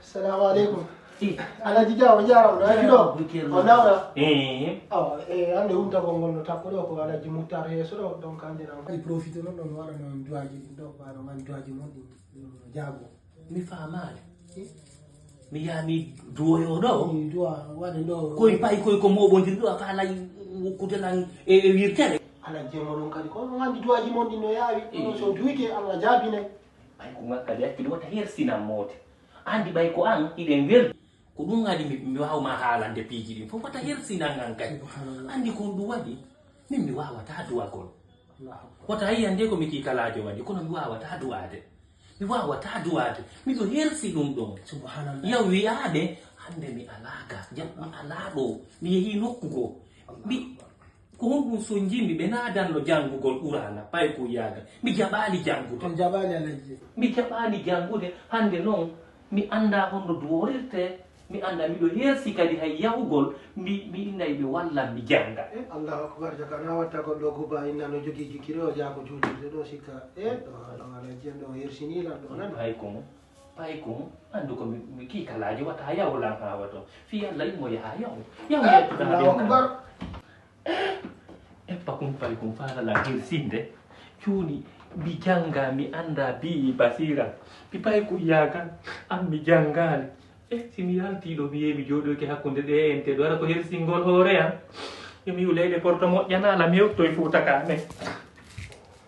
Assalamualaikum. Alhaji Jawo jaram ɗo ari ɗo o nawna hande wunta ko gonno takko ɗo ko Alhaji Moutar yeeso ɗo donc andiran kadi profite noon ɗon waɗa noon duwaji ɗin ɗo ɓaɗo man duwaji moon ɗin jaago mi famani mi yami duwoyo ɗo duwa waɗe ɗo koye pay koye ko moɓodiri ɗo a falay wokkudenan e wirtere Alhaji mo ɗon kadi kono andi duwaji moon ɗin no yaawi ɗon so duwike Allah jaabine ɓay ko ngakkadi hakkille wata hersinan moote andi ɓay ko an iɗen weldi ko ɗum adi mi wawma haalande piiji ɗin fof wata hersinan an kadi andi kon ɗum waɗi min mi wawata duwagol wata yi ande ko mi kikalajo waɗi kono mi wawata duwade mi wawata duwade miɗo hersi ɗum ɗon yaw wiyaɓe hande mi alaga mi ala ɗo mi yeehi nokkugo ko honɗum so jimmi ɓe nadanno janngugol ɓurana pay ko yaga mi jaɓani janngude mi jaɓani janngude hande noon mi anda honno duworirte mi anda miɗo hersi kadi hay yahugol mi innayi ɓe wallan mi jannga Allahu akbar jaka na watta gon ɗo guba inna no jogui jikiri o jaako juutirde ɗo sikka ɗo Alhaji en ɗo hersinilan ɗo nan pay ko andu ko mi kikalaji wata yawlan hawa to fi Allah immo yaha yaw yettuɗaɓe eppa pay kum falala hersinde cuuni mi janga mi anda bi basira mi pay ko yagan an mi jangani simi yaltiɗo mi yehi mi jooɗoyke hakkude ɗe ente ɗo waɗa ko hersingol hoore am yomi leyɗe porto moƴƴanala mi yettoye Fuuta Kane